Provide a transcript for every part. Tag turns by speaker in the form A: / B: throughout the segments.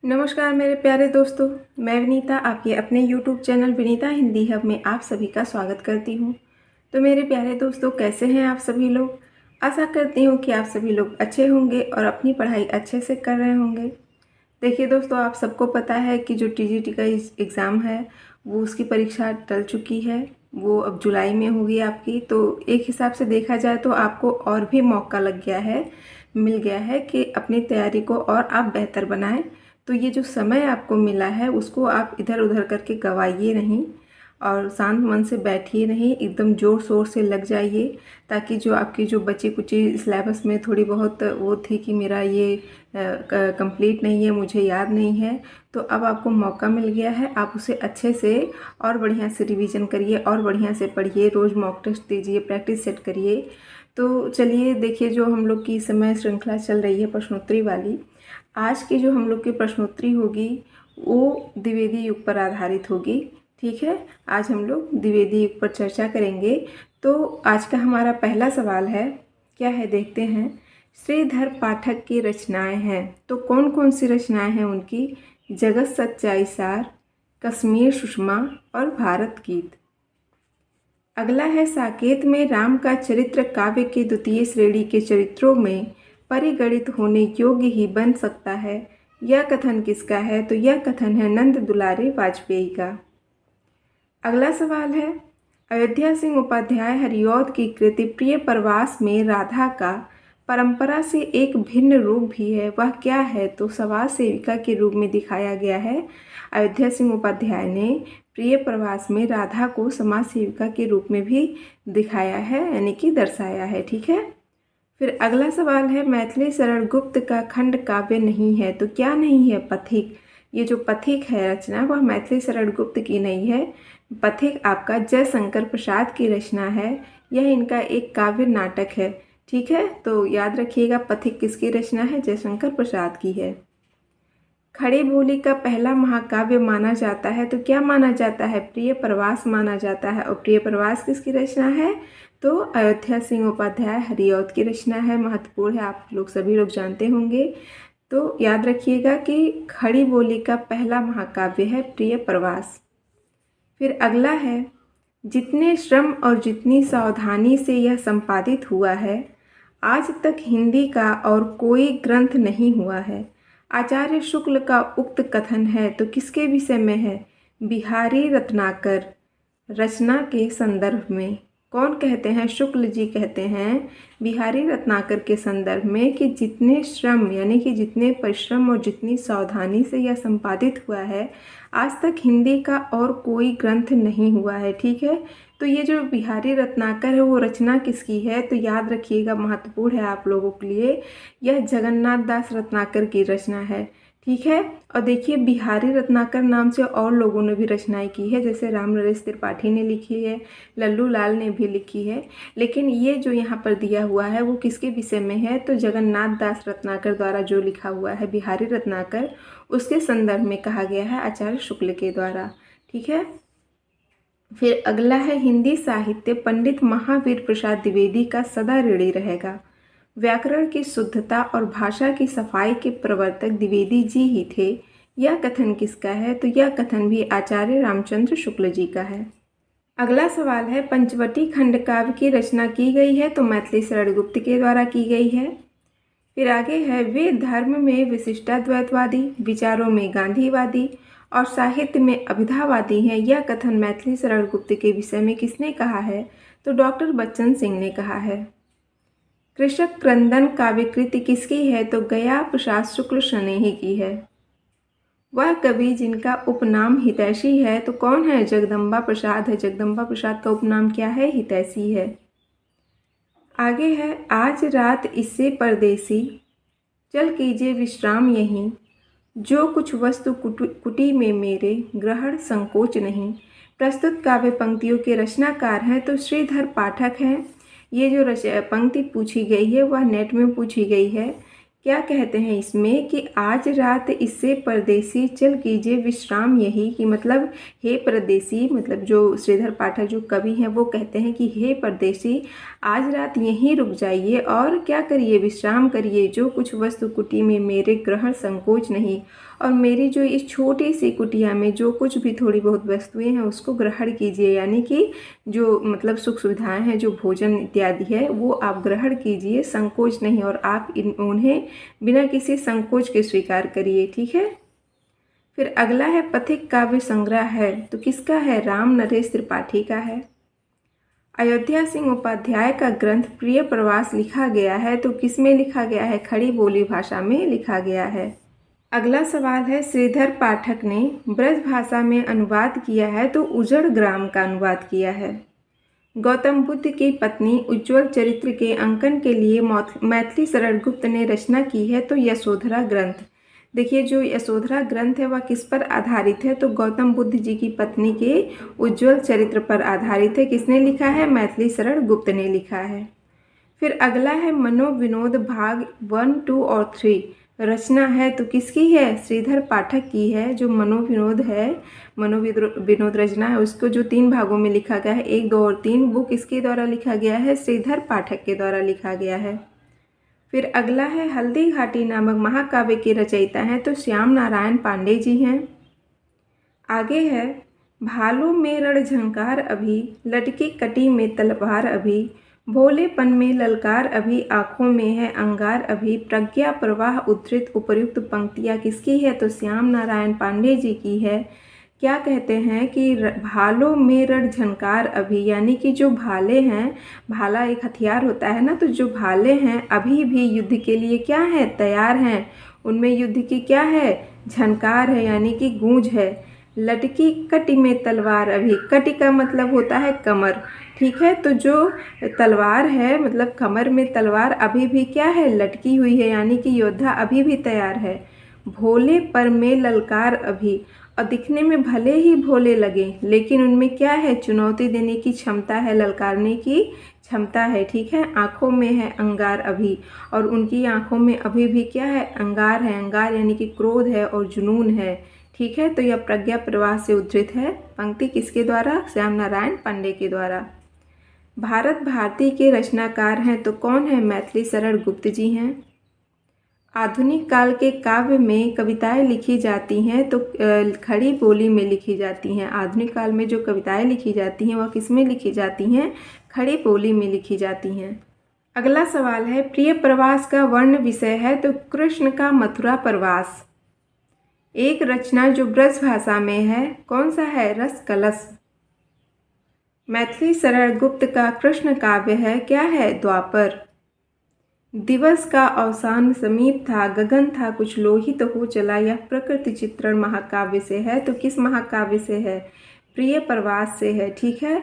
A: नमस्कार मेरे प्यारे दोस्तों, मैं विनीता आपके अपने YouTube channel Vinita Hindi hub में आप सभी का स्वागत करती हूँ। तो मेरे प्यारे दोस्तों, कैसे हैं आप सभी लोग। आशा करती हूँ कि आप सभी लोग अच्छे होंगे और अपनी पढ़ाई अच्छे से कर रहे होंगे। देखिए दोस्तों, आप सबको पता है कि जो TGT का एग्ज़ाम है वो उसकी परीक्षा टल चुकी है। वो अब जुलाई में होगी आपकी। तो एक हिसाब से देखा जाए तो आपको और भी मौका मिल गया है कि अपनी तैयारी को और आप बेहतर बनाएं। तो ये जो समय आपको मिला है उसको आप इधर उधर करके गंवाइए नहीं और शांत मन से बैठिए नहीं, एकदम ज़ोर शोर से लग जाइए, ताकि जो आपकी जो बची कुची सिलेबस में थोड़ी बहुत वो थी कि मेरा ये कंप्लीट नहीं है, मुझे याद नहीं है, तो अब आपको मौका मिल गया है। आप उसे अच्छे से और बढ़िया से रिवीजन करिए और बढ़िया से पढ़िए, रोज़ मॉक टेस्ट दीजिए, प्रैक्टिस सेट करिए। तो चलिए देखिए, जो हम लोग की समय श्रृंखला चल रही है प्रश्नोत्तरी वाली, आज की जो हम लोग की प्रश्नोत्तरी होगी वो द्विवेदी युग पर आधारित होगी। ठीक है, आज हम लोग द्विवेदी युग पर चर्चा करेंगे। तो आज का हमारा पहला सवाल है, क्या है देखते हैं। श्रीधर पाठक की रचनाएं हैं, तो कौन कौन सी रचनाएं हैं उनकी। जगत सच्चाई सार, कश्मीर सुषमा और भारत गीत। अगला है, साकेत में राम का चरित्र काव्य के द्वितीय श्रेणी के चरित्रों में परिगणित होने योग्य ही बन सकता है। यह कथन किसका है, तो यह कथन है नंद दुलारे वाजपेयी का। अगला सवाल है, अयोध्या सिंह उपाध्याय हरिऔध की कृति प्रिय प्रवास में राधा का परंपरा से एक भिन्न रूप भी है, वह क्या है, तो समाज सेविका के रूप में दिखाया गया है। अयोध्या सिंह उपाध्याय ने प्रिय प्रवास में राधा को समाज सेविका के रूप में भी दिखाया है, यानी कि दर्शाया है। ठीक है। फिर अगला सवाल है, मैथिली शरण गुप्त का खंड काव्य नहीं है, तो क्या नहीं है, पथिक। ये जो पथिक है रचना वह मैथिली शरण गुप्त की नहीं है। पथिक आपका जयशंकर प्रसाद की रचना है। यह इनका एक काव्य नाटक है। ठीक है, तो याद रखिएगा पथिक किसकी रचना है, जयशंकर प्रसाद की है। खड़ी बोली का पहला महाकाव्य माना जाता है, तो क्या माना जाता है, प्रिय प्रवास माना जाता है। और प्रिय प्रवास किसकी रचना है, तो अयोध्या सिंह उपाध्याय हरिऔध की रचना है। महत्वपूर्ण है, आप लोग सभी लोग जानते होंगे। तो याद रखिएगा कि खड़ी बोली का पहला महाकाव्य है प्रिय प्रवास। फिर अगला है, जितने श्रम और जितनी सावधानी से यह संपादित हुआ है, आज तक हिंदी का और कोई ग्रंथ नहीं हुआ है। आचार्य शुक्ल का उक्त कथन है, तो किसके विषय में है, बिहारी रत्नाकर रचना के संदर्भ में। कौन कहते हैं, शुक्ल जी कहते हैं बिहारी रत्नाकर के संदर्भ में कि जितने श्रम यानी कि जितने परिश्रम और जितनी सावधानी से यह संपादित हुआ है, आज तक हिंदी का और कोई ग्रंथ नहीं हुआ है। ठीक है, तो ये जो बिहारी रत्नाकर है वो रचना किसकी है, तो याद रखिएगा, महत्वपूर्ण है आप लोगों के लिए, यह जगन्नाथ दास रत्नाकर की रचना है। ठीक है, और देखिए बिहारी रत्नाकर नाम से और लोगों ने भी रचनाएं की है, जैसे राम नरेश त्रिपाठी ने लिखी है, लल्लू लाल ने भी लिखी है। लेकिन ये जो यहाँ पर दिया हुआ है वो किसके विषय में है, तो जगन्नाथ दास रत्नाकर द्वारा जो लिखा हुआ है बिहारी रत्नाकर, उसके संदर्भ में कहा गया है आचार्य शुक्ल के द्वारा। ठीक है। फिर अगला है, हिंदी साहित्य पंडित महावीर प्रसाद द्विवेदी का सदा ऋणी रहेगा। व्याकरण की शुद्धता और भाषा की सफाई के प्रवर्तक द्विवेदी जी ही थे। यह कथन किसका है, तो यह कथन भी आचार्य रामचंद्र शुक्ल जी का है। अगला सवाल है, पंचवटी खंड काव्य की रचना की गई है, तो मैथिली शरण गुप्त के द्वारा की गई है। फिर आगे है, वे धर्म में विशिष्टाद्वैतवादी, विचारों में गांधीवादी और साहित्य में अभिधावादी हैं। यह कथन मैथिली शरण गुप्त के विषय में किसने कहा है, तो डॉक्टर बच्चन सिंह ने कहा है। कृषक क्रंदन काव्यकृति किसकी है, तो गया प्रसाद शुक्ल स्नेही की है। वह कवि जिनका उपनाम हितैषी है, तो कौन है, जगदम्बा प्रसाद है। जगदम्बा प्रसाद का उपनाम क्या है, हितैषी है। आगे है, आज रात इससे परदेसी, चल कीजिए विश्राम यहीं, जो कुछ वस्तु कुटी में मेरे ग्रहण संकोच नहीं। प्रस्तुत काव्य पंक्तियों के रचनाकार हैं, तो श्रीधर पाठक हैं। ये जो पंक्ति पूछी गई है वह नेट में पूछी गई है। क्या कहते हैं इसमें कि आज रात इससे परदेसी, चल कीजिए विश्राम यही, कि मतलब हे परदेसी, मतलब जो श्रीधर पाठक जो कवि हैं वो कहते हैं कि हे परदेसी, आज रात यहीं रुक जाइए और क्या करिए, विश्राम करिए। जो कुछ वस्तु कुटी में मेरे ग्रहण संकोच नहीं, और मेरी जो इस छोटी सी कुटिया में जो कुछ भी थोड़ी बहुत वस्तुएं हैं उसको ग्रहण कीजिए, यानी कि जो मतलब सुख सुविधाएं हैं, जो भोजन इत्यादि है वो आप ग्रहण कीजिए, संकोच नहीं, और आप उन्हें बिना किसी संकोच के स्वीकार करिए। ठीक है। फिर अगला है पथिक काव्य संग्रह है, तो किसका है? राम नरेश त्रिपाठी का है। अयोध्या सिंह उपाध्याय का ग्रंथ प्रिय प्रवास लिखा गया है, तो किस में लिखा गया है? खड़ी बोली भाषा में लिखा गया है। अगला सवाल है श्रीधर पाठक ने ब्रज भाषा में अनुवाद किया है, तो उजड़ ग्राम का अनुवाद किया है। गौतम बुद्ध की पत्नी उज्ज्वल चरित्र के अंकन के लिए मैथिली शरण गुप्त ने रचना की है, तो यशोधरा ग्रंथ। देखिए जो यशोधरा ग्रंथ है वह किस पर आधारित है? तो गौतम बुद्ध जी की पत्नी के उज्ज्वल चरित्र पर आधारित है। किसने लिखा है? मैथिली शरण गुप्त ने लिखा है। फिर अगला है मनोविनोद भाग 1, 2 और 3 रचना है, तो किसकी है? श्रीधर पाठक की है। जो मनोविनोद है, मनोविनोद रचना है, उसको जो 3 भागों में लिखा गया है, 1, 2 और 3, वो किसके द्वारा लिखा गया है? श्रीधर पाठक के द्वारा लिखा गया है। फिर अगला है हल्दी घाटी नामक महाकाव्य के रचयिता हैं, तो श्याम नारायण पांडे जी हैं। आगे है भालों में रण झंकार अभी, लटकी कटी में तलवार अभी, भोलेपन में ललकार अभी, आँखों में है अंगार अभी, प्रज्ञा प्रवाह उद्धृत। उपर्युक्त पंक्तियाँ किसकी है? तो श्याम नारायण पांडे जी की है। क्या कहते हैं कि भालों में रण झंकार अभी, यानी कि जो भाले हैं, भाला एक हथियार होता है ना, तो जो भाले हैं अभी भी युद्ध के लिए क्या है? तैयार हैं। उनमें युद्ध की क्या है? झनकार है, यानी कि गूंज है। लटकी कटी में तलवार अभी, कटी का मतलब होता है कमर। ठीक है, तो जो तलवार है मतलब कमर में तलवार अभी भी क्या है? लटकी हुई है, यानी कि योद्धा अभी भी तैयार है। भोले पर में ललकार अभी, और दिखने में भले ही भोले लगे लेकिन उनमें क्या है? चुनौती देने की क्षमता है, ललकारने की क्षमता है। ठीक है। आँखों में है अंगार अभी, और उनकी आँखों में अभी भी क्या है? अंगार है। अंगार यानी कि क्रोध है और जुनून है। ठीक है, तो यह प्रज्ञा प्रवाह से उद्धृत है। पंक्ति किसके द्वारा? श्याम नारायण पांडे के द्वारा। भारत भारती के रचनाकार हैं, तो कौन है? मैथिली शरण गुप्त जी हैं। आधुनिक काल के काव्य में कविताएं लिखी जाती हैं, तो खड़ी बोली में लिखी जाती हैं। आधुनिक काल में जो कविताएं लिखी जाती हैं वह किस में लिखी जाती हैं? खड़ी बोली में लिखी जाती हैं। अगला सवाल है प्रिय प्रवास का वर्ण विषय है, तो कृष्ण का मथुरा प्रवास। एक रचना जो ब्रज भाषा में है, कौन सा है? रस कलश। मैथिली शरण गुप्त का कृष्ण काव्य है, क्या है? द्वापर। दिवस का अवसान समीप था, गगन था कुछ लोहित हो चला, यह प्रकृति चित्रण महाकाव्य से है, तो किस महाकाव्य से है? प्रिय प्रवास से है। ठीक है,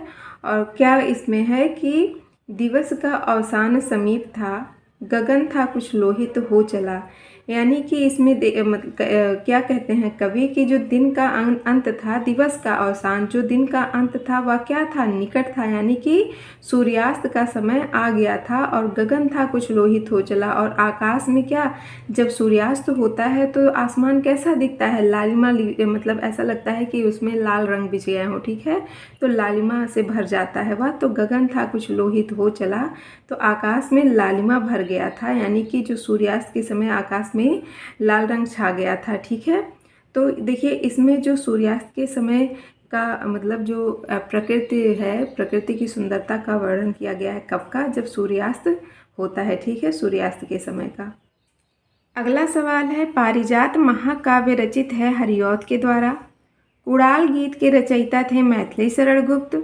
A: और क्या इसमें है कि दिवस का अवसान समीप था, गगन था कुछ लोहित हो चला, यानी कि इसमें क्या कहते हैं कवि कि जो दिन का अंत था, दिवस का अवसान, जो दिन का अंत था वह क्या था? निकट था, यानी कि सूर्यास्त का समय आ गया था। और गगन था कुछ लोहित हो चला, और आकाश में क्या, जब सूर्यास्त होता है तो आसमान कैसा दिखता है? लालिमा, मतलब ऐसा लगता है कि उसमें लाल रंग बिछ गए हो। ठीक है, तो लालिमा से भर जाता है वह। तो गगन था कुछ लोहित हो चला, तो आकाश में लालिमा भर गया था, यानी कि जो सूर्यास्त के समय आकाश में लाल रंग छा गया था। ठीक है, तो देखिए इसमें जो सूर्यास्त के समय का मतलब जो प्रकृति है, प्रकृति की सुंदरता का वर्णन किया गया है। कब का? जब सूर्यास्त होता है। ठीक है, सूर्यास्त के समय का। अगला सवाल है पारिजात महाकाव्य रचित है हरिऔध के द्वारा। कुड़ाल गीत के रचयिता थे मैथिली शरण गुप्त।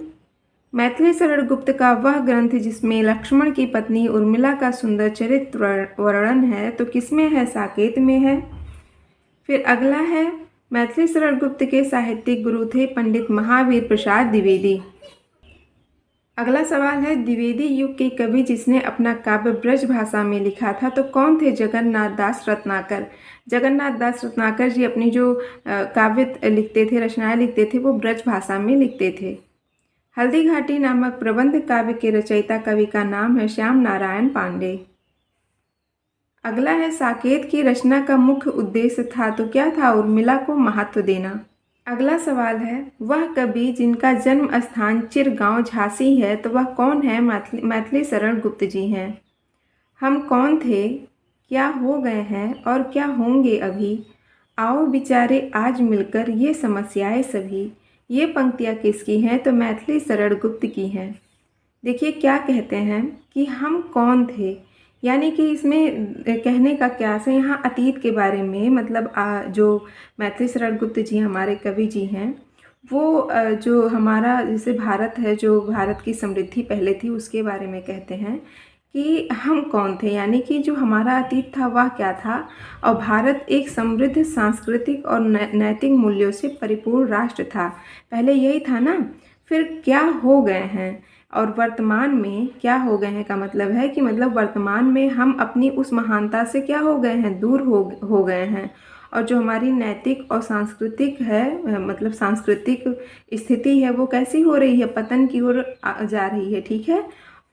A: मैथिली शरण गुप्त का वह ग्रंथ जिसमें लक्ष्मण की पत्नी उर्मिला का सुंदर चरित्र वर्णन है, तो किसमें है? साकेत में है। फिर अगला है मैथिली शरण गुप्त के साहित्यिक गुरु थे पंडित महावीर प्रसाद द्विवेदी। अगला सवाल है द्विवेदी युग के कवि जिसने अपना काव्य ब्रज भाषा में लिखा था, तो कौन थे? जगन्नाथ दास रत्नाकर। जगन्नाथ दास रत्नाकर जी अपनी जो काव्य लिखते थे, रचनाएं लिखते थे, वो ब्रज भाषा में लिखते थे। हल्दी घाटी नामक प्रबंध काव्य के रचयिता कवि का नाम है श्याम नारायण पांडे। अगला है साकेत की रचना का मुख्य उद्देश्य था, तो क्या था? उर्मिला को महत्व देना। अगला सवाल है, वह कवि जिनका जन्म स्थान चिरगांव झांसी है तो वह कौन है? मैथिली शरण गुप्त जी हैं। हम कौन थे, क्या हो गए हैं और क्या होंगे अभी, आओ बिचारे आज मिलकर ये समस्याएं सभी। ये पंक्तियाँ किसकी हैं? तो मैथिली शरण गुप्त की हैं। देखिए क्या कहते हैं कि हम कौन थे, यानी कि इसमें कहने का क्या है, यहाँ अतीत के बारे में, मतलब जो मैथिली शरण गुप्त जी हमारे कवि जी हैं, वो जो हमारा जैसे भारत है, जो भारत की समृद्धि पहले थी उसके बारे में कहते हैं कि हम कौन थे, यानी कि जो हमारा अतीत था वह क्या था, और भारत एक समृद्ध सांस्कृतिक और नैतिक मूल्यों से परिपूर्ण राष्ट्र था, पहले यही था ना। फिर क्या हो गए हैं और वर्तमान में क्या हो गए हैं का मतलब है कि मतलब वर्तमान में हम अपनी उस महानता से क्या हो गए हैं, दूर हो गए हैं, और जो हमारी नैतिक और सांस्कृतिक है, मतलब सांस्कृतिक स्थिति है, वो कैसी हो रही है, पतन की ओर जा रही है। ठीक है,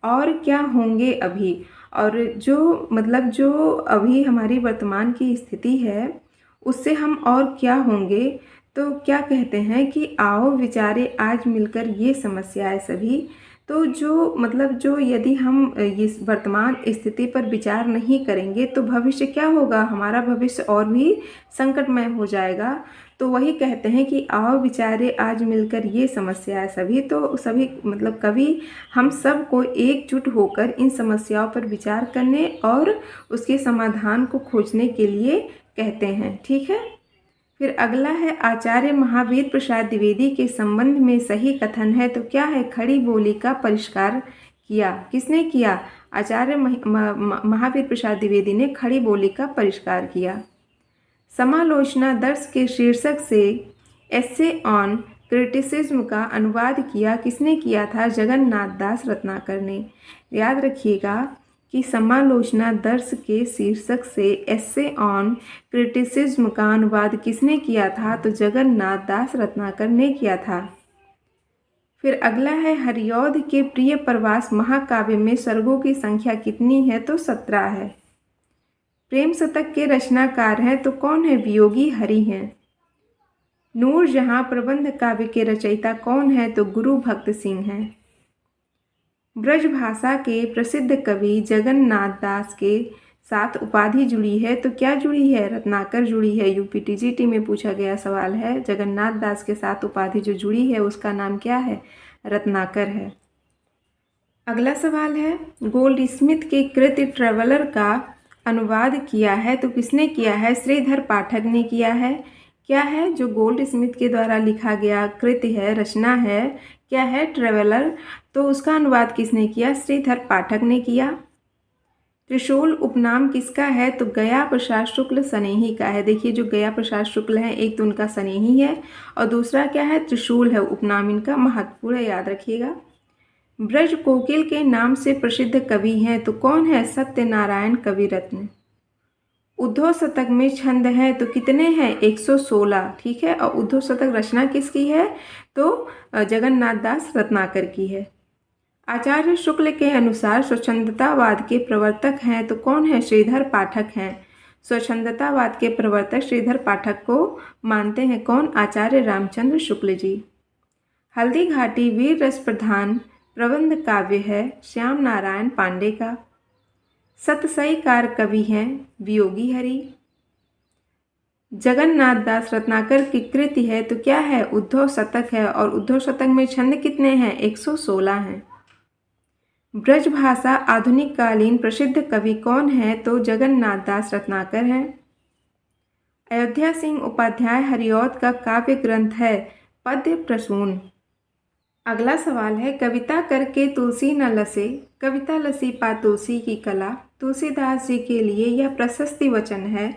A: और क्या होंगे अभी, और जो मतलब जो अभी हमारी वर्तमान की स्थिति है उससे हम और क्या होंगे। तो क्या कहते हैं कि आओ विचारे आज मिलकर ये समस्याएं सभी। तो जो मतलब जो यदि हम इस वर्तमान स्थिति पर विचार नहीं करेंगे तो भविष्य क्या होगा, हमारा भविष्य और भी संकटमय हो जाएगा। तो वही कहते हैं कि आओ विचारे आज मिलकर ये समस्याएं सभी। तो सभी मतलब कवि हम सब को एकजुट होकर इन समस्याओं पर विचार करने और उसके समाधान को खोजने के लिए कहते हैं। ठीक है, फिर अगला है, आचार्य महावीर प्रसाद द्विवेदी के संबंध में सही कथन है तो क्या है? खड़ी बोली का परिष्कार किया। किसने किया? आचार्य महावीर प्रसाद द्विवेदी ने खड़ी बोली का परिष्कार किया। समालोचना दर्श के शीर्षक से एस्से ऑन क्रिटिसिज्म का अनुवाद किया। किसने किया था? जगन्नाथ दास रत्नाकर ने। याद रखिएगा कि समालोचना दर्श के शीर्षक से एस्से ऑन क्रिटिसिज्म का अनुवाद किसने किया था? तो जगन्नाथ दास रत्नाकर ने किया था। फिर अगला है, हरिऔध के प्रिय प्रवास महाकाव्य में सर्गों की संख्या कितनी है? तो 17 है। प्रेम शतक के रचनाकार हैं तो कौन है? वियोगी हरि हैं। नूरजहां प्रबंध काव्य के रचयिता कौन है? तो गुरु भक्त सिंह हैं। ब्रजभाषा के प्रसिद्ध कवि जगन्नाथ दास के साथ उपाधि जुड़ी है तो क्या जुड़ी है? रत्नाकर जुड़ी है। यूपीटीजीटी में पूछा गया सवाल है, जगन्नाथ दास के साथ उपाधि जो जुड़ी है उसका नाम क्या है? रत्नाकर है। अगला सवाल है, गोल्ड स्मिथ के कृति ट्रेवलर का अनुवाद किया है तो किसने किया है? श्रीधर पाठक ने किया है। क्या है जो गोल्ड स्मिथ के द्वारा लिखा गया कृति है, रचना है, क्या है? ट्रेवलर। तो उसका अनुवाद किसने किया? श्रीधर पाठक ने किया। त्रिशूल उपनाम किसका है? तो गया प्रसाद शुक्ल सनेही का है। देखिए जो गया प्रसाद शुक्ल है, एक तो उनका सनेही है और दूसरा क्या है? त्रिशूल है। उपनाम इनका महत्वपूर्ण है, याद रखिएगा। ब्रज कोकिल के नाम से प्रसिद्ध कवि हैं तो कौन है? सत्यनारायण कविरत्न। उद्धव शतक में छंद हैं तो कितने हैं? 116। ठीक है, और उद्धव शतक रचना किसकी है? तो जगन्नाथ दास रत्नाकर की है। आचार्य शुक्ल के अनुसार स्वच्छंदतावाद के प्रवर्तक हैं तो कौन है? श्रीधर पाठक हैं। स्वच्छंदतावाद के प्रवर्तक श्रीधर पाठक को मानते हैं कौन? आचार्य रामचंद्र शुक्ल जी। हल्दी घाटी वीर रस प्रधान प्रबंध काव्य है श्याम नारायण पांडे का। सतसईकार कवि हैं वियोगी हरि। जगन्नाथ दास रत्नाकर की कृति है तो क्या है? उद्धव शतक है, और उद्धव शतक में छंद कितने हैं? 116 हैं। ब्रजभाषा आधुनिक कालीन प्रसिद्ध कवि कौन है? तो जगन्नाथ दास रत्नाकर हैं। अयोध्या सिंह उपाध्याय हरिऔध का काव्य ग्रंथ है पद्य प्रसून। अगला सवाल है, कविता करके तुलसी न लसे, कविता लसी पा तुलसी की कला। तुलसीदास जी के लिए यह प्रशस्ति वचन है।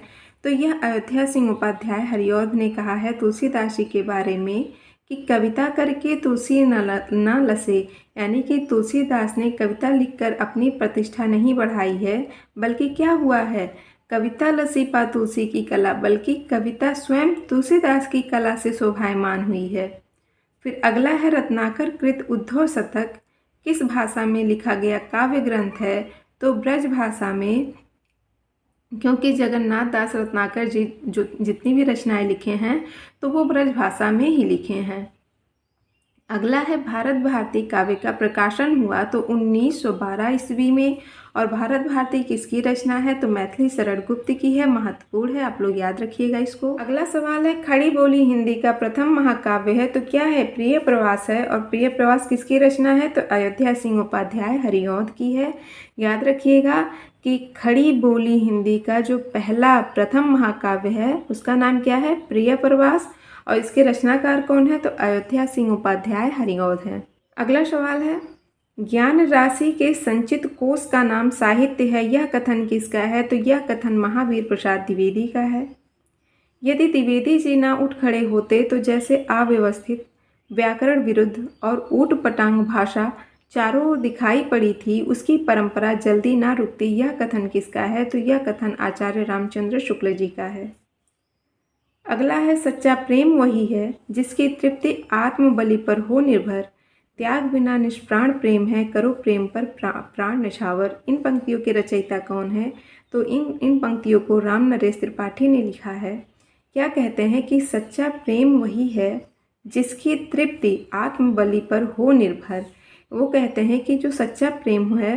A: तो यह अयोध्या सिंह उपाध्याय हरिऔध ने कहा है तुलसीदास जी के बारे में कि कविता करके तुलसी न लसे, यानी कि तुलसीदास ने कविता लिखकर अपनी प्रतिष्ठा नहीं बढ़ाई है, बल्कि क्या हुआ है? कविता लसी पा तुलसी की कला, बल्कि कविता स्वयं तुलसीदास की कला से शोभायमान हुई है। फिर अगला है, रत्नाकर कृत उद्धव शतक किस भाषा में लिखा गया काव्य ग्रंथ है? तो ब्रज भाषा में क्योंकि जगन्नाथ दास रत्नाकर जी जो जितनी भी रचनाएं लिखे हैं तो वो ब्रज भाषा में ही लिखे हैं। अगला है भारत भारती काव्य का प्रकाशन हुआ तो 1912 ईस्वी में। और भारत भारती किसकी रचना है? तो मैथिली शरण गुप्त की है। महत्वपूर्ण है, आप लोग याद रखिएगा इसको। अगला सवाल है खड़ी बोली हिंदी का प्रथम महाकाव्य है तो क्या है? प्रिय प्रवास है। और प्रिय प्रवास किसकी रचना है? तो अयोध्या सिंह उपाध्याय हरिऔध की है। याद रखिएगा कि खड़ी बोली हिंदी का जो पहला प्रथम महाकाव्य है उसका नाम क्या है? प्रिय प्रवास। और इसके रचनाकार कौन है? तो अयोध्या सिंह उपाध्याय हरिऔध है। अगला सवाल है ज्ञान राशि के संचित कोश का नाम साहित्य है, यह कथन किसका है? तो यह कथन महावीर प्रसाद द्विवेदी का है। यदि द्विवेदी जी ना उठ खड़े होते तो जैसे अव्यवस्थित, व्याकरण विरुद्ध और ऊट पटांग भाषा चारों ओर दिखाई पड़ी थी, उसकी परंपरा जल्दी ना रुकती, यह कथन किसका है? तो यह कथन आचार्य रामचंद्र शुक्ल जी का है। अगला है सच्चा प्रेम वही है जिसकी तृप्ति आत्मबलि पर हो निर्भर, त्याग बिना निष्प्राण प्रेम है, करो प्रेम पर प्राण निछावर। इन पंक्तियों के रचयिता कौन है? तो इन पंक्तियों को राम नरेश त्रिपाठी ने लिखा है। क्या कहते हैं कि सच्चा प्रेम वही है जिसकी तृप्ति आत्मबलि पर हो निर्भर। वो कहते हैं कि जो सच्चा प्रेम है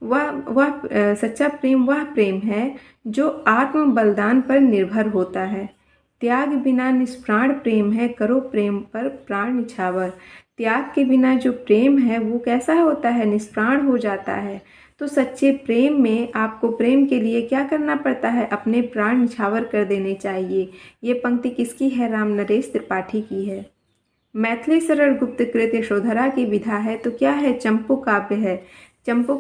A: वह सच्चा प्रेम वह प्रेम है जो आत्म बलिदान पर निर्भर होता है। त्याग बिना निष्प्राण प्रेम है, करो प्रेम पर प्राण निछावर। त्याग के बिना जो प्रेम है वो कैसा होता है? निष्प्राण हो जाता है। तो सच्चे प्रेम में आपको प्रेम के लिए क्या करना पड़ता है? अपने प्राण निछावर कर देने चाहिए। ये पंक्ति किसकी है? राम नरेश त्रिपाठी की है। मैथिली शरण गुप्त कृत यशोधरा की विधा है तो क्या है? चंपू काव्य है। चंपू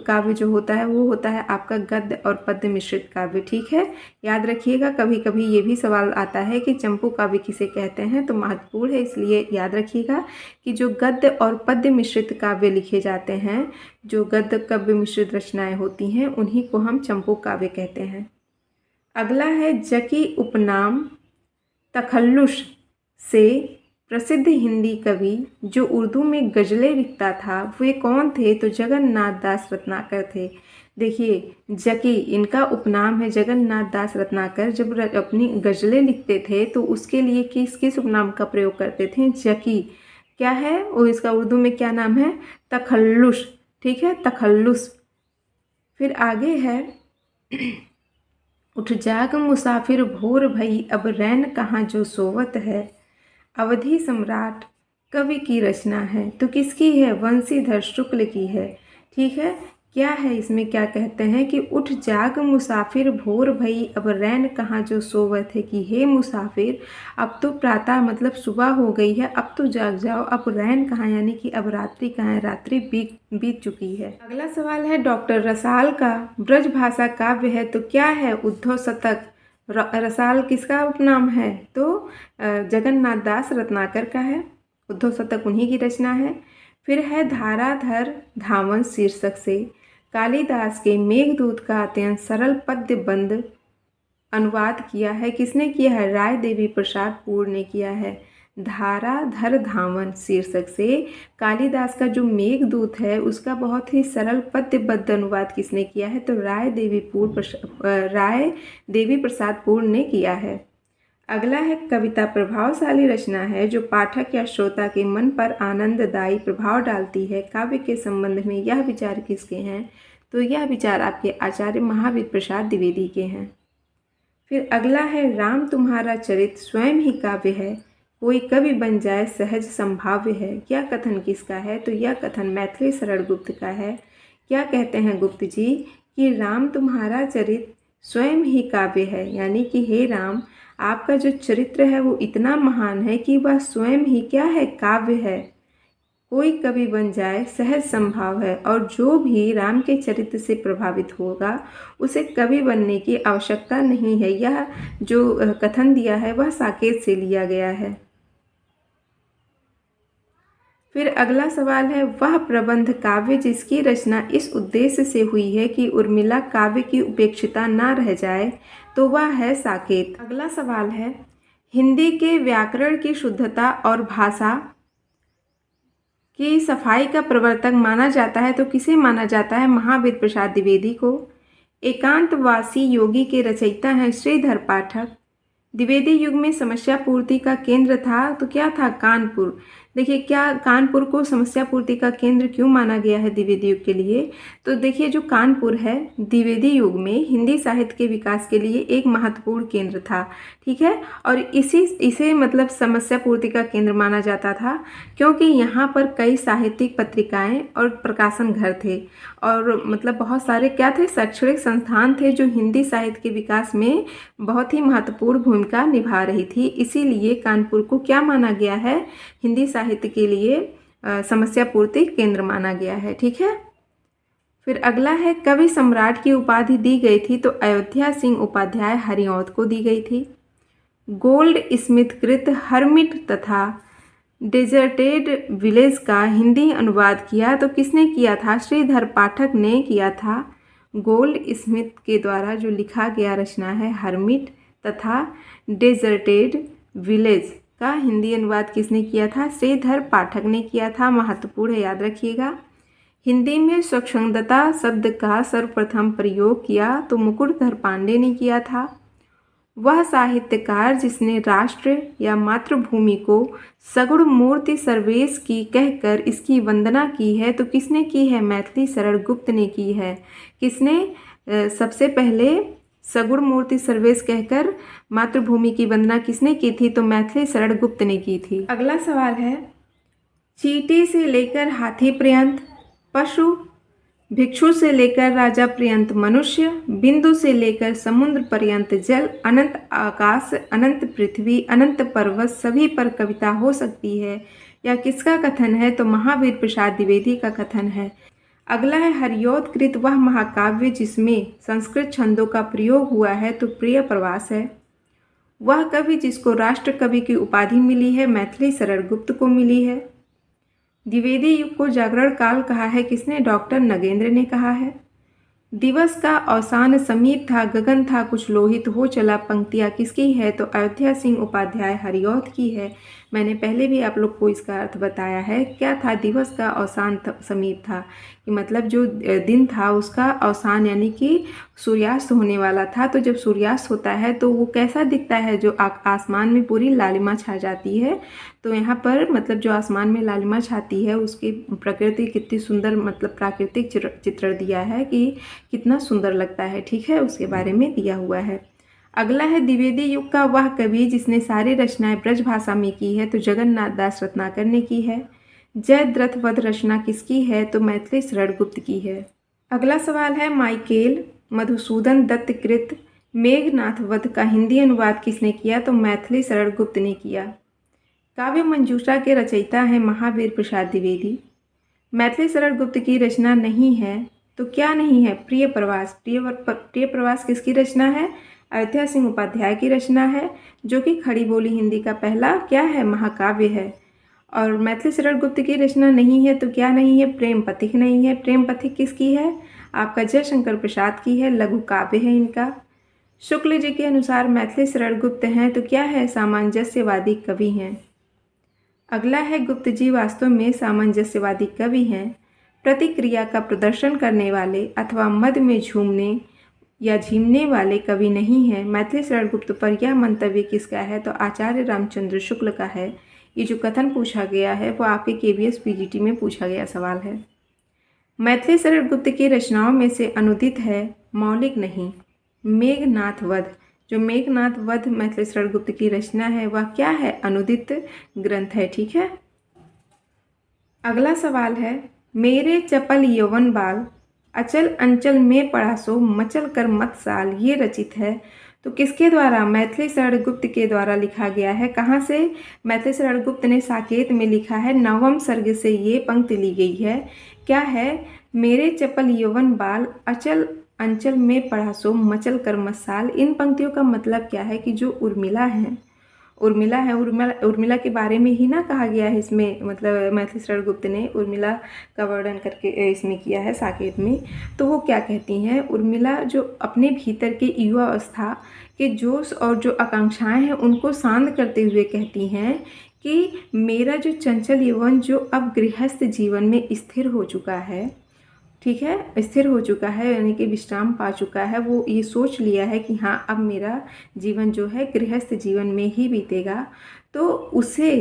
A: काव्य जो होता है वो होता है आपका गद्य और पद्य मिश्रित काव्य। ठीक है, याद रखिएगा। कभी कभी ये भी सवाल आता है कि चंपू काव्य किसे कहते हैं, तो महत्वपूर्ण है, इसलिए याद रखिएगा कि जो गद्य और पद्य मिश्रित काव्य लिखे जाते हैं, जो गद्य काव्य मिश्रित रचनाएं होती हैं, उन्हीं को हम चंपू काव्य कहते हैं। अगला है जकी उपनाम तखल्लुश से प्रसिद्ध हिंदी कवि जो उर्दू में गज़लें लिखता था वे कौन थे? तो जगन्नाथ दास रत्नाकर थे। देखिए, जकी इनका उपनाम है। जगन्नाथ दास रत्नाकर जब अपनी गज़लें लिखते थे तो उसके लिए किस किस उपनाम का प्रयोग करते थे? जकी क्या है और इसका उर्दू में क्या नाम है? तखल्लुश। ठीक है, तखल्लुस। फिर आगे है उठ जाग मुसाफिर भोर भई अब रैन कहाँ जो सोवत है, अवधि सम्राट कवि की रचना है तो किसकी है? वंशीधर शुक्ल की है। ठीक है, क्या है इसमें? क्या कहते हैं कि उठ जाग मुसाफिर भोर भई अब रैन कहाँ जो सोवत है, कि हे मुसाफिर अब तो प्रातः मतलब सुबह हो गई है, अब तो जाग जाओ, अब रैन कहाँ यानी कि अब रात्रि कहाँ है, रात्रि बीत चुकी है। अगला सवाल है डॉक्टर रसाल का ब्रज भाषा काव्य है तो क्या है? उद्धव शतक। रसाल किसका उपनाम है? तो जगन्नाथ दास रत्नाकर का है। उद्धव शतक उन्हीं की रचना है। फिर है धाराधर धावन शीर्षक से कालिदास के मेघदूत का अत्यंत सरल पद्यबंध अनुवाद किया है। किसने किया है? राय देवी प्रसाद पूर्ण ने किया है। धाराधर धावन शीर्षक से कालिदास का जो मेघदूत है उसका बहुत ही सरल पद्यबद्ध अनुवाद किसने किया है? तो राय देवी प्रसाद पूर्ण ने किया है। अगला है कविता प्रभावशाली रचना है जो पाठक या श्रोता के मन पर आनंददायी प्रभाव डालती है। काव्य के संबंध में यह विचार किसके हैं? तो यह विचार आपके आचार्य महावीर प्रसाद द्विवेदी के हैं। फिर अगला है राम तुम्हारा चरित स्वयं ही काव्य है, कोई कवि बन जाए सहज संभाव्य है। यह कथन किसका है? तो यह कथन मैथिली शरण गुप्त का है। क्या कहते हैं गुप्त जी कि राम तुम्हारा चरित स्वयं ही काव्य है, यानी कि हे राम आपका जो चरित्र है वो इतना महान है कि वह स्वयं ही क्या है? काव्य है। कोई कवि बन जाए सहज संभाव है, और जो भी राम के चरित्र से प्रभावित होगा उसे कवि बनने की आवश्यकता नहीं है। यह जो कथन दिया है वह साकेत से लिया गया है। फिर अगला सवाल है वह प्रबंध काव्य जिसकी रचना इस उद्देश्य से हुई है कि उर्मिला काव्य की उपेक्षिता ना रह जाए, तो वह है साकेत। अगला सवाल है हिंदी के व्याकरण की शुद्धता और भाषा की सफाई का प्रवर्तक माना जाता है तो किसे माना जाता है? महावीर प्रसाद द्विवेदी को। एकांतवासी योगी के रचयिता हैं श्रीधर पाठक। द्विवेदी युग में समस्या पूर्ति का केंद्र था तो क्या था? कानपुर। देखिए, क्या कानपुर को समस्या पूर्ति का केंद्र क्यों माना गया है द्विवेदी युग के लिए? तो देखिए, जो कानपुर है द्विवेदी युग में हिंदी साहित्य के विकास के लिए एक महत्वपूर्ण केंद्र था, ठीक है। और इसे मतलब समस्या पूर्ति का केंद्र माना जाता था क्योंकि यहाँ पर कई साहित्यिक पत्रिकाएं और प्रकाशन घर थे और मतलब बहुत सारे क्या थे, शैक्षणिक संस्थान थे जो हिंदी साहित्य के विकास में बहुत ही महत्वपूर्ण भूमिका निभा रही थी। इसीलिए कानपुर को क्या माना गया है? हिंदी साहित्य के लिए समस्या पूर्ति केंद्र माना गया है, ठीक है। फिर अगला है, कवि सम्राट की उपाधि दी गई थी तो अयोध्या सिंह उपाध्याय हरिऔध को दी गई थी। गोल्ड स्मिथ कृत हर्मिट तथा डेजर्टेड विलेज का हिंदी अनुवाद किया तो किसने किया था? श्रीधर पाठक ने किया था। गोल्ड स्मिथ के द्वारा जो लिखा गया रचना है हर्मिट तथा डेजर्टेड विलेज का हिंदी अनुवाद किसने किया था? श्रीधर पाठक ने किया था। महत्वपूर्ण है, याद रखिएगा। हिंदी में स्वच्छंदता शब्द का सर्वप्रथम प्रयोग किया तो मुकुटधर पांडे ने किया था। वह साहित्यकार जिसने राष्ट्र या मातृभूमि को सगुण मूर्ति सर्वेश की कहकर इसकी वंदना की है तो किसने की है? मैथिली शरण गुप्त ने की है। किसने सबसे पहले सगुण मूर्ति सर्वेश कहकर मातृभूमि की वंदना किसने की थी? तो मैथिली शरण गुप्त ने की थी। अगला सवाल है, चींटी से लेकर हाथी पर्यंत, पशु, भिक्षु से लेकर राजा पर्यंत मनुष्य, बिंदु से लेकर समुद्र पर्यंत जल, अनंत आकाश, अनंत पृथ्वी, अनंत पर्वत सभी पर कविता हो सकती है, यह किसका कथन है? तो महावीर प्रसाद द्विवेदी का कथन है। अगला है, हरिऔध कृत वह महाकाव्य जिसमें संस्कृत छंदों का प्रयोग हुआ है तो प्रिय प्रवास है। वह कवि जिसको राष्ट्र कवि की उपाधि मिली है मैथिली शरण गुप्त को मिली है। द्विवेदी युग को जागरण काल कहा है किसने? डॉक्टर नगेंद्र ने कहा है। दिवस का अवसान समीप था, गगन था कुछ लोहित हो चला, पंक्तियाँ किसकी है? तो अयोध्या सिंह उपाध्याय हरिऔध की है। मैंने पहले भी आप लोग को इसका अर्थ बताया है। क्या था? दिवस का अवसान समीप था कि मतलब जो दिन था उसका अवसान यानी कि सूर्यास्त होने वाला था। तो जब सूर्यास्त होता है तो वो कैसा दिखता है? जो आसमान में पूरी लालिमा छा जाती है। तो यहाँ पर मतलब जो आसमान में लालिमा छाती है उसकी प्रकृति कितनी सुंदर मतलब प्राकृतिक चित्रण दिया है कि कितना सुंदर लगता है, ठीक है, उसके बारे में दिया हुआ है। अगला है, द्विवेदी युग का वह कवि जिसने सारी रचनाएं ब्रज भाषा में की है तो जगन्नाथ दास रत्नाकर ने की है। जयद्रथ वध रचना किसकी है? तो मैथिली शरण गुप्त की है। अगला सवाल है, माइकेल मधुसूदन दत्त कृत मेघनाथ वध का हिंदी अनुवाद किसने किया? तो मैथिली शरण गुप्त ने किया। काव्य मंजूषा के रचयिता हैं महावीर प्रसाद द्विवेदी। मैथिली शरण गुप्त की रचना नहीं है तो क्या नहीं है? प्रिय प्रवास। प्रिय प्रवास किसकी रचना है? अयोध्या सिंह उपाध्याय की रचना है जो कि खड़ी बोली हिंदी का पहला क्या है? महाकाव्य है। और मैथिली शरण गुप्त की रचना नहीं है तो क्या नहीं है? प्रेम पथिक नहीं है। प्रेम पथिक किसकी है? आपका जयशंकर प्रसाद की है, लघु काव्य है इनका। शुक्ल जी के अनुसार मैथिली शरण गुप्त हैं तो क्या है? सामंजस्यवादी कवि हैं। अगला है, गुप्त जी वास्तव में सामंजस्यवादी कवि हैं। प्रतिक्रिया का प्रदर्शन करने वाले अथवा मद में झूमने या झीमने वाले कवि नहीं है। मैथिली शरण गुप्त पर यह मंतव्य किसका है? तो आचार्य रामचंद्र शुक्ल का है। ये जो कथन पूछा गया है वो आपके KVS PGT में पूछा गया सवाल है। मैथिली शरण गुप्त की रचनाओं में से अनुदित है, मौलिक नहीं, मेघनाथ वध। जो मेघनाथ वध मैथिली शरण गुप्त की रचना है वह क्या है? अनुदित ग्रंथ है, ठीक है। अगला सवाल है, मेरे चपल यौवन बाल अचल अंचल में पड़ा सो मचल कर मत साल, ये रचित है तो किसके द्वारा? मैथिली शरण गुप्त के द्वारा लिखा गया है। कहाँ से? मैथिली शरण गुप्त ने साकेत में लिखा है। 9वें सर्ग से ये पंक्ति ली गई है। क्या है? मेरे चपल यौवन बाल अचल अंचल में पड़ा सो मचल कर मसाल। इन पंक्तियों का मतलब क्या है कि जो उर्मिला है, उर्मिला के बारे में ही ना कहा गया है इसमें, मतलब मैथिली शरण गुप्त ने उर्मिला का वर्णन करके इसमें किया है साकेत में। तो वो क्या कहती हैं? उर्मिला जो अपने भीतर के युवा अवस्था के जोश और जो आकांक्षाएं हैं उनको शांत करते हुए कहती हैं कि मेरा जो चंचल यौवन जो अब गृहस्थ जीवन में स्थिर हो चुका है ठीक है, स्थिर हो चुका है, यानी कि विश्राम पा चुका है। वो ये सोच लिया है कि हाँ, अब मेरा जीवन जो है गृहस्थ जीवन में ही बीतेगा। तो उसे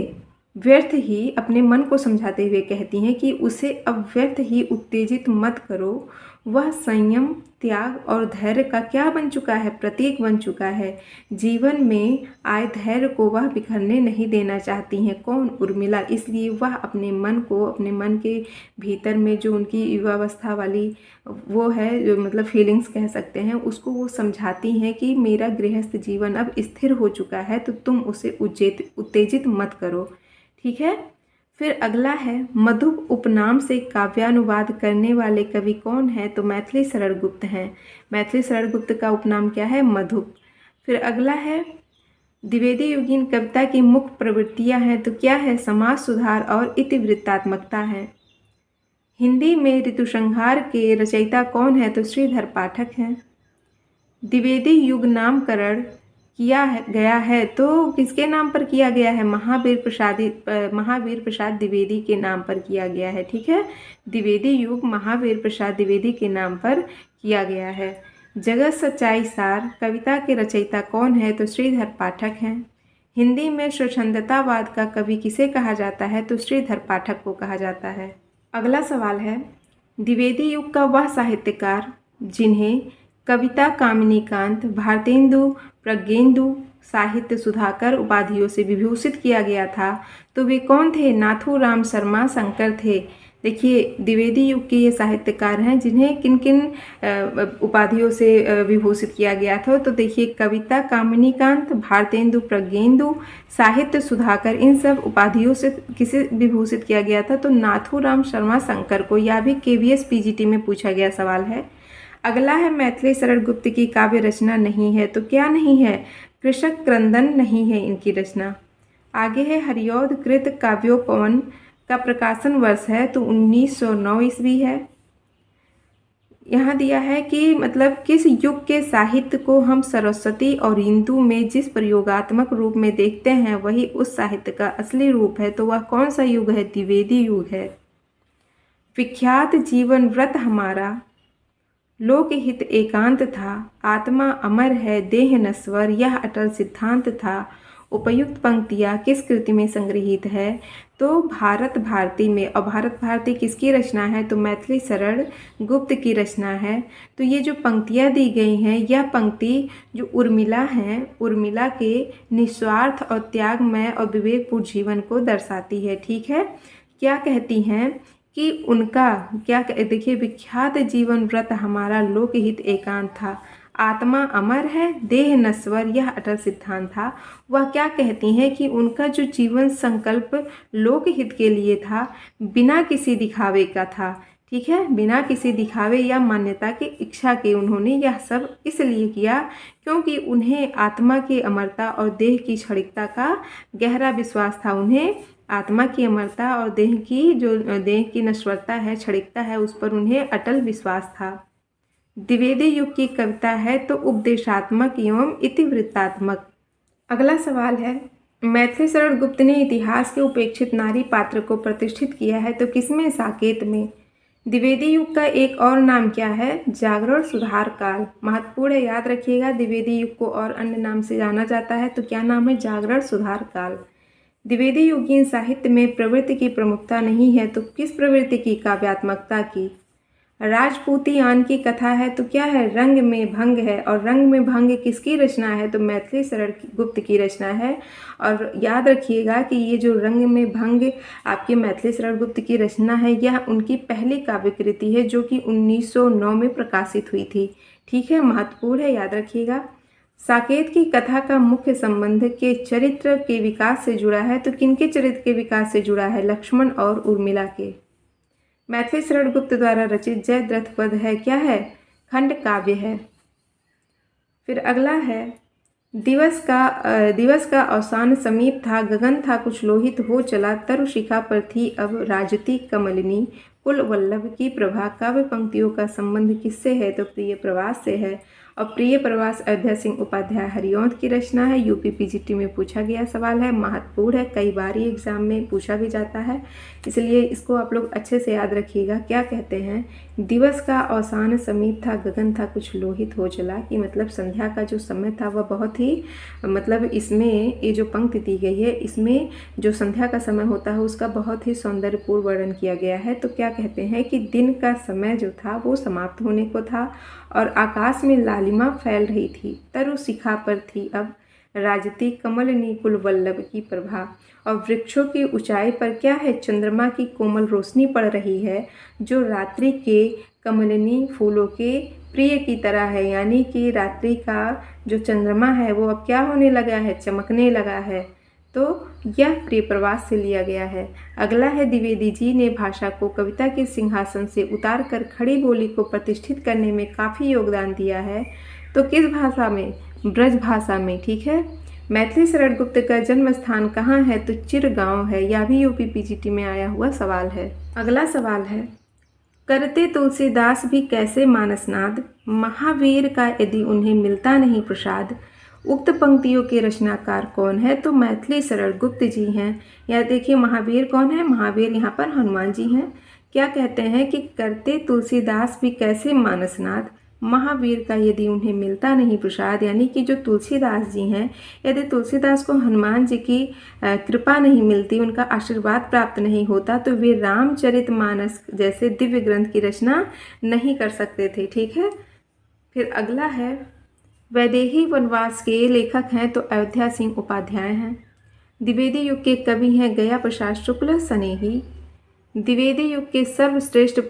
A: व्यर्थ ही अपने मन को समझाते हुए कहती हैं कि उसे अब व्यर्थ ही उत्तेजित मत करो। वह संयम, त्याग और धैर्य का क्या बन चुका है, प्रतीक बन चुका है। जीवन में आए धैर्य को वह बिखरने नहीं देना चाहती हैं। कौन? उर्मिला। इसलिए वह अपने मन को, अपने मन के भीतर में जो उनकी युवावस्था वाली वो है, जो मतलब फीलिंग्स कह सकते हैं, उसको वो समझाती हैं कि मेरा गृहस्थ जीवन अब स्थिर हो चुका है, तो तुम उसे उत्तेजित मत करो। ठीक है। फिर अगला है, मधुप उपनाम से काव्यानुवाद करने वाले कवि कौन है? तो मैथिली शरण गुप्त हैं। मैथिली शरण गुप्त का उपनाम क्या है? मधुप। फिर अगला है, द्विवेदी युगीन कविता की मुख्य प्रवृत्तियां हैं, तो क्या है? समाज सुधार और इतिवृत्तात्मकता है। हिंदी में ऋतुसंहार के रचयिता कौन है? तो श्रीधर पाठक हैं। द्विवेदी युग नामकरण किया गया है, तो किसके नाम पर किया गया है? महावीर प्रसाद द्विवेदी के नाम पर किया गया है। ठीक है, द्विवेदी युग महावीर प्रसाद द्विवेदी के नाम पर किया गया है। जगत सच्चाई सार कविता के रचयिता कौन है? तो श्रीधर पाठक हैं। हिंदी में स्वच्छंदतावाद का कवि किसे कहा जाता है? तो श्रीधर पाठक को कहा जाता है। अगला सवाल है, द्विवेदी युग का वह साहित्यकार जिन्हें कविता कामिनीकांत, भारतेंदु, प्रज्ञेंदु, साहित्य सुधाकर उपाधियों से विभूषित किया गया था, तो वे कौन थे? नाथूराम शर्मा शंकर थे। देखिए, द्विवेदी युग के ये साहित्यकार हैं जिन्हें किन किन उपाधियों से विभूषित किया गया था। तो देखिए, कविता कामिनीकांत, भारतेंदु, प्रज्ञेंदु, साहित्य सुधाकर, इन सब उपाधियों से किसे विभूषित किया गया था? तो नाथूराम शर्मा शंकर को। यह भी KVS PGT में पूछा गया सवाल है। अगला है, मैथिली शरण गुप्त की काव्य रचना नहीं है, तो क्या नहीं है? कृषक क्रंदन नहीं है इनकी रचना। आगे है, हरिऔध कृत काव्योपवन का प्रकाशन वर्ष है, तो 1909 ईस्वी है। यहाँ दिया है कि मतलब किस युग के साहित्य को हम सरस्वती और इंदु में जिस प्रयोगात्मक रूप में देखते हैं वही उस साहित्य का असली रूप है, तो वह कौन सा युग है? द्विवेदी युग है। विख्यात जीवन व्रत हमारा लोकहित एकांत था, आत्मा अमर है देह नश्वर, यह अटल सिद्धांत था। उपयुक्त पंक्तियाँ किस कृति में संग्रहित है? तो भारत भारती में। और भारत भारती किसकी रचना है? तो मैथिली शरण गुप्त की रचना है। तो ये जो पंक्तियाँ दी गई हैं, यह पंक्ति जो उर्मिला हैं, उर्मिला के निस्वार्थ और त्यागमय और विवेकपूर्ण जीवन को दर्शाती है। ठीक है, क्या कहती हैं कि उनका क्या, देखिए, विख्यात जीवन व्रत हमारा लोकहित एकांत था, आत्मा अमर है देह नश्वर, यह अटल सिद्धांत था। वह क्या कहती हैं कि उनका जो जीवन संकल्प लोकहित के लिए था, बिना किसी दिखावे का था। ठीक है, बिना किसी दिखावे या मान्यता की इच्छा के उन्होंने यह सब इसलिए किया क्योंकि उन्हें आत्मा की अमरता और देह की क्षणिकता का गहरा विश्वास था। उन्हें आत्मा की अमरता और देह की नश्वरता है, क्षणिकता है, उस पर उन्हें अटल विश्वास था। द्विवेदी युग की कविता है तो उपदेशात्मक एवं इतिवृत्तात्मक। अगला सवाल है, मैथिली शरण गुप्त ने इतिहास के उपेक्षित नारी पात्र को प्रतिष्ठित किया है, तो किसमें? साकेत में। द्विवेदी युग का एक और नाम क्या है? जागरण सुधार काल। महत्वपूर्ण है, याद रखिएगा। द्विवेदी युग को और अन्य नाम से जाना जाता है, तो क्या नाम है? जागरण सुधार काल। द्विवेदी युगीन साहित्य में प्रवृत्ति की प्रमुखता नहीं है, तो किस प्रवृत्ति की? काव्यात्मकता की। राजपूतियान की कथा है, तो क्या है? रंग में भंग है। और रंग में भंग किसकी रचना है? तो मैथिली शरण गुप्त की रचना है। और याद रखिएगा कि ये जो रंग में भंग आपकी मैथिली शरण गुप्त की रचना है, यह उनकी पहली काव्य कृति है जो कि 1909 में प्रकाशित हुई थी। ठीक है, महत्वपूर्ण है, याद रखिएगा। साकेत की कथा का मुख्य संबंध के चरित्र के विकास से जुड़ा है, तो किनके चरित्र के विकास से जुड़ा है? लक्ष्मण और उर्मिला के। मैथिली शरण गुप्त द्वारा रचित जयद्रथ पद है, क्या है? खंड काव्य है। फिर अगला है, दिवस का अवसान समीप था, गगन था कुछ लोहित हो चला, तरुशिखा पर थी अब राजती कमलिनी, कुल वल्लभ की प्रभा। काव्य पंक्तियों का संबंध किससे है? तो प्रिय प्रवास से है। और प्रिय प्रवास अयोध्या सिंह उपाध्याय हरिऔंध की रचना है। यूपी पीजीटी में पूछा गया सवाल है, महत्वपूर्ण है, कई बार ही एग्जाम में पूछा भी जाता है, इसलिए इसको आप लोग अच्छे से याद रखिएगा। क्या कहते हैं, दिवस का अवसान समीप था, गगन था कुछ लोहित हो चला, कि मतलब संध्या का जो समय था वह बहुत ही मतलब इसमें ये जो पंक्ति दी गई है इसमें जो संध्या का समय होता है उसका बहुत ही सौंदर्यपूर्ण वर्णन किया गया है। तो क्या कहते हैं कि दिन का समय जो था वो समाप्त होने को था और आकाश में लालिमा फैल रही थी, तरु शिखा पर थी अब राजती कमल निकुल वल्लभ की प्रभा। और वृक्षों की ऊंचाई पर क्या है, चंद्रमा की कोमल रोशनी पड़ रही है जो रात्रि के कमलिनी फूलों के प्रिय की तरह है, यानी कि रात्रि का जो चंद्रमा है वो अब क्या होने लगा है, चमकने लगा है। तो यह प्रिय प्रवास से लिया गया है। अगला है, द्विवेदी जी ने भाषा को कविता के सिंहासन से उतार कर खड़ी बोली को प्रतिष्ठित करने में काफ़ी योगदान दिया है। तो किस भाषा में, ब्रज भाषा में, ठीक है। मैथिली शरण गुप्त का जन्म स्थान कहाँ है, तो चिरगांव है, यह भी यूपी पीजीटी में आया हुआ सवाल है। अगला सवाल है, करते तुलसीदास भी कैसे मानसनाद, महावीर का यदि उन्हें मिलता नहीं प्रसाद। उक्त पंक्तियों के रचनाकार कौन है, तो मैथिली शरण गुप्त जी हैं। यह देखिए महावीर कौन है, महावीर यहाँ पर हनुमान जी हैं। क्या कहते हैं कि करते तुलसीदास भी कैसे मानसनाद, महावीर का यदि उन्हें मिलता नहीं प्रसाद, यानी कि जो तुलसीदास जी हैं, यदि तुलसीदास को हनुमान जी की कृपा नहीं मिलती, उनका आशीर्वाद प्राप्त नहीं होता, तो वे रामचरितमानस जैसे दिव्य ग्रंथ की रचना नहीं कर सकते थे, ठीक है। फिर अगला है, वैदेही वनवास के लेखक हैं तो अयोध्या सिंह उपाध्याय हैं। द्विवेदी युग के कवि हैं गया प्रसाद शुक्ल सनेही। द्विवेदी युग के सर्वश्रेष्ठ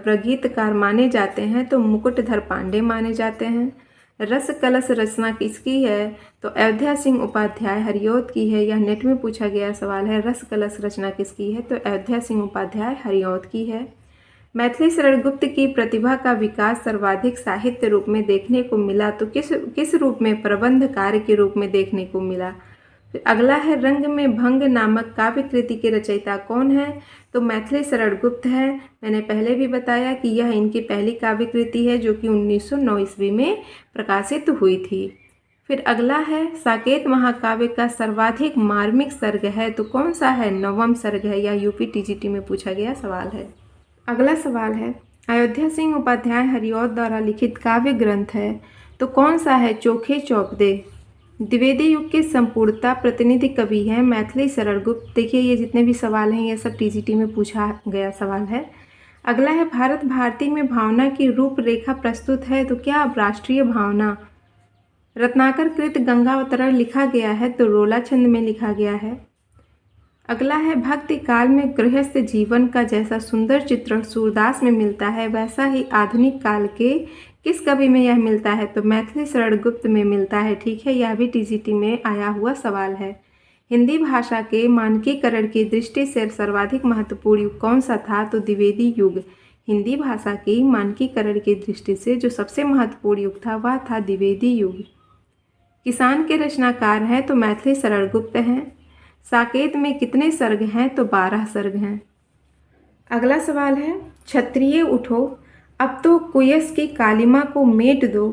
A: प्रगीतकार माने जाते हैं तो मुकुटधर पांडे माने जाते हैं। रस कलश रचना किसकी है, तो अयोध्या सिंह उपाध्याय हरिऔंध की है। यह नेट में पूछा गया सवाल है, रस कलश रचना किसकी है, तो अयोध्या सिंह उपाध्याय हरिऔंध की है। मैथिली शरण गुप्त की प्रतिभा का विकास सर्वाधिक साहित्य रूप में देखने को मिला, तो किस रूप में, प्रबंध कार्य के रूप में देखने को मिला। फिर अगला है, रंग में भंग नामक काव्य कृति के रचयिता कौन है, तो मैथिली शरण गुप्त है। मैंने पहले भी बताया कि यह इनकी पहली काव्य कृति है जो कि 1909 ईस्वी में प्रकाशित हुई थी। फिर अगला है, साकेत महाकाव्य का सर्वाधिक मार्मिक सर्ग है, तो कौन सा है, नवम सर्ग है। यह यूपी टीजीटी में पूछा गया सवाल है। अगला सवाल है, अयोध्या सिंह उपाध्याय हरिऔंध द्वारा लिखित काव्य ग्रंथ है तो कौन सा है, चोखे चौपदे। द्विवेदी युग के संपूर्णता प्रतिनिधि कवि हैं मैथिली शरण गुप्त। देखिए ये जितने भी सवाल हैं ये सब टीजीटी में पूछा गया सवाल है। अगला है, भारत भारती में भावना की रूपरेखा प्रस्तुत है तो क्या, राष्ट्रीय भावना। रत्नाकर कृत गंगावतरण लिखा गया है तो रोला छंद में लिखा गया है। अगला है, भक्ति काल में गृहस्थ जीवन का जैसा सुंदर चित्रण सूरदास में मिलता है वैसा ही आधुनिक काल के किस कवि में यह मिलता है, तो मैथिली शरण गुप्त में मिलता है, ठीक है। यह भी टीजीटी में आया हुआ सवाल है। हिंदी भाषा के मानकीकरण की दृष्टि से सर्वाधिक महत्वपूर्ण युग कौन सा था, तो द्विवेदी युग। हिंदी भाषा की मानकीकरण की दृष्टि से जो सबसे महत्वपूर्ण युग था वह था द्विवेदी युग। किसान के रचनाकार हैं तो मैथिली शरण गुप्त हैं। साकेत में कितने सर्ग हैं, तो 12 सर्ग हैं। अगला सवाल है, क्षत्रिय उठो अब तो कुयस की कालिमा को मेट दो,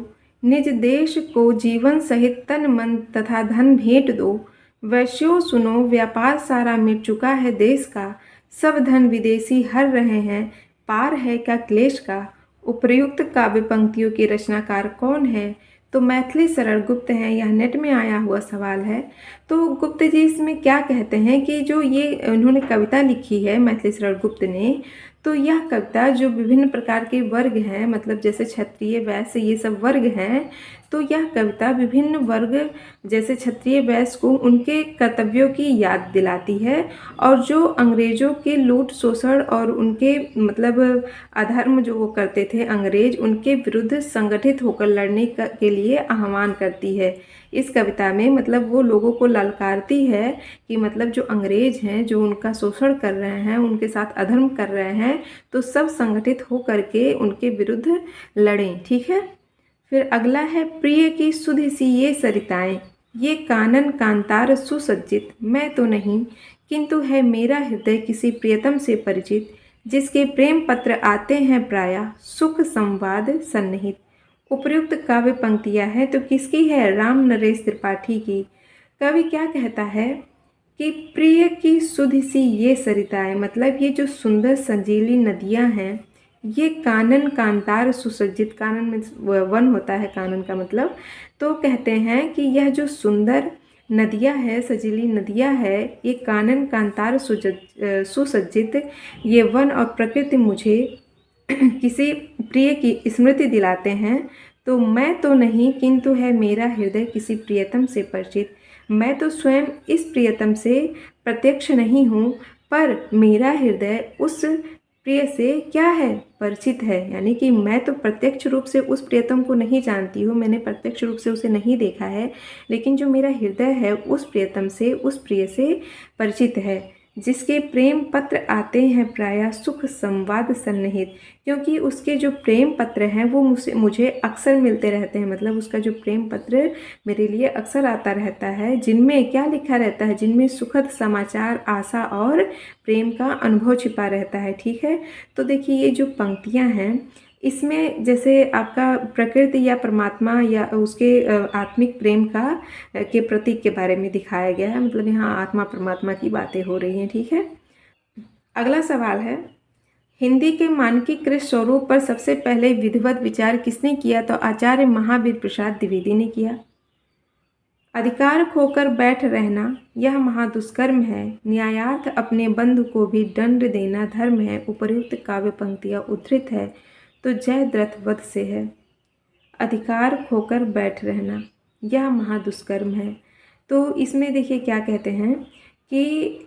A: निज देश को जीवन सहित तन मन तथा धन भेंट दो। वैश्यों सुनो व्यापार सारा मिट चुका है देश का, सब धन विदेशी हर रहे हैं, पार है क्या क्लेश का। उपर्युक्त काव्य पंक्तियों के रचनाकार कौन है, तो मैथिली शरण गुप्त हैं। यह नेट में आया हुआ सवाल है। तो गुप्त जी इसमें क्या कहते हैं कि जो ये उन्होंने कविता लिखी है मैथिली शरण गुप्त ने, तो यह कविता जो विभिन्न प्रकार के वर्ग हैं, मतलब जैसे क्षत्रिय वैश्य ये सब वर्ग हैं, तो यह कविता विभिन्न वर्ग जैसे क्षत्रिय वैश्य को उनके कर्तव्यों की याद दिलाती है और जो अंग्रेज़ों के लूट शोषण और उनके मतलब अधर्म जो वो करते थे अंग्रेज, उनके विरुद्ध संगठित होकर लड़ने के लिए आह्वान करती है। इस कविता में मतलब वो लोगों को ललकारती है कि मतलब जो अंग्रेज हैं जो उनका शोषण कर रहे हैं, उनके साथ अधर्म कर रहे हैं, तो सब संगठित हो करके उनके विरुद्ध लड़ें, ठीक है। फिर अगला है, प्रिय की सुधि सी ये सरिताएं, ये कानन कांतार सुसज्जित, मैं तो नहीं किंतु है मेरा हृदय किसी प्रियतम से परिचित, जिसके प्रेम पत्र आते हैं प्रायः सुख संवाद सन्निहित। उपर्युक्त काव्य पंक्तियाँ हैं तो किसकी है? राम नरेश त्रिपाठी की। कवि क्या कहता है कि प्रिय की सुध सी ये सरिताएं, मतलब ये जो सुंदर संजीली नदियां हैं, ये कानन कांतार सुसज्जित, कानन में वन होता है, कानन का मतलब, तो कहते हैं कि यह जो सुंदर नदियां है, सजीली नदियां है, ये कानन कांतार सुसज्जित ये वन और प्रकृति मुझे किसी प्रिय की स्मृति दिलाते हैं। तो मैं तो नहीं, किंतु है मेरा हृदय किसी प्रियतम से परिचित। मैं तो स्वयं इस प्रियतम से प्रत्यक्ष नहीं हूँ, पर मेरा हृदय उस प्रिय से क्या है? परिचित है। यानी कि मैं तो प्रत्यक्ष रूप से उस प्रियतम को नहीं जानती हूँ, मैंने प्रत्यक्ष रूप से उसे नहीं देखा है, लेकिन जो मेरा हृदय है उस प्रियतम से, उस प्रिय से परिचित है, जिसके प्रेम पत्र आते हैं प्रायः सुख संवाद सन्निहित। क्योंकि उसके जो प्रेम पत्र हैं वो मुझे अक्सर मिलते रहते हैं, मतलब उसका जो प्रेम पत्र मेरे लिए अक्सर आता रहता है, जिनमें क्या लिखा रहता है? जिनमें सुखद समाचार, आशा और प्रेम का अनुभव छिपा रहता है। ठीक है, तो देखिए ये जो पंक्तियाँ हैं, इसमें जैसे आपका प्रकृति या परमात्मा या उसके आत्मिक प्रेम का के प्रतीक के बारे में दिखाया गया है, मतलब यहाँ आत्मा परमात्मा की बातें हो रही हैं। ठीक है, अगला सवाल है, हिंदी के मानकीकृत स्वरूप पर सबसे पहले विधिवत विचार किसने किया? तो आचार्य महावीर प्रसाद द्विवेदी ने किया। अधिकार खोकर बैठ रहना यह महादुष्कर्म है, न्यायार्थ अपने बंधु को भी दंड देना धर्म है। उपर्युक्त काव्य पंक्तियाँ उद्धृत है तो जयद्रथ वध से है। अधिकार खोकर बैठ रहना यह महादुष्कर्म है। तो इसमें देखिए क्या कहते हैं कि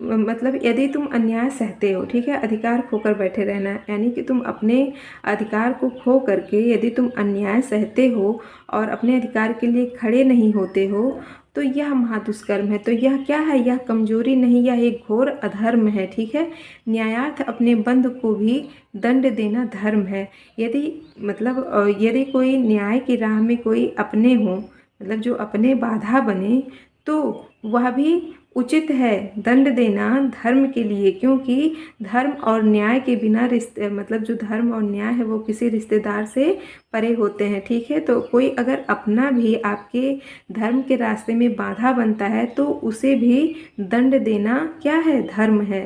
A: मतलब यदि तुम अन्याय सहते हो, ठीक है, अधिकार खोकर बैठे रहना यानी कि तुम अपने अधिकार को खो करके यदि तुम अन्याय सहते हो और अपने अधिकार के लिए खड़े नहीं होते हो तो यह महादुष्कर्म है। तो यह क्या है? यह कमजोरी नहीं, यह एक घोर अधर्म है। ठीक है, न्यायार्थ अपने बंधु को भी दंड देना धर्म है। यदि मतलब यदि कोई न्याय की राह में कोई अपने हो, मतलब जो अपने बाधा बने, तो वह भी उचित है दंड देना धर्म के लिए, क्योंकि धर्म और न्याय के बिना रिश्ते, मतलब जो धर्म और न्याय है वो किसी रिश्तेदार से परे होते हैं। ठीक है, तो कोई अगर अपना भी आपके धर्म के रास्ते में बाधा बनता है तो उसे भी दंड देना क्या है? धर्म है।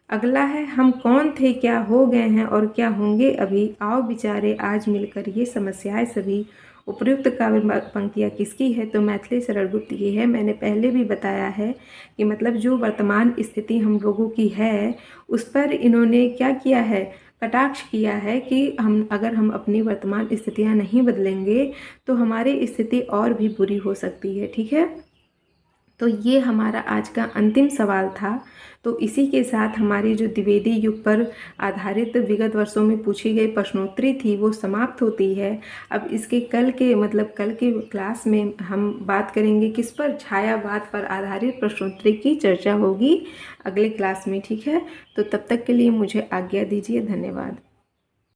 A: अगला है, हम कौन थे, क्या हो गए हैं और क्या होंगे अभी, आओ बिचारे आज मिलकर ये समस्याएं सभी। उपर्युक्त काव्य पंक्तियाँ किसकी है? तो मैथिली शरण गुप्त की है। मैंने पहले भी बताया है कि मतलब जो वर्तमान स्थिति हम लोगों की है उस पर इन्होंने क्या किया है? कटाक्ष किया है कि अगर हम अपनी वर्तमान स्थितियाँ नहीं बदलेंगे तो हमारी स्थिति और भी बुरी हो सकती है। ठीक है, तो ये हमारा आज का अंतिम सवाल था। तो इसी के साथ हमारी जो द्विवेदी युग पर आधारित विगत वर्षों में पूछी गई प्रश्नोत्तरी थी वो समाप्त होती है। अब इसके कल के क्लास में हम बात करेंगे किस पर? छायावाद पर आधारित प्रश्नोत्तरी की चर्चा होगी अगले क्लास में। ठीक है, तो तब तक के लिए मुझे आज्ञा दीजिए। धन्यवाद।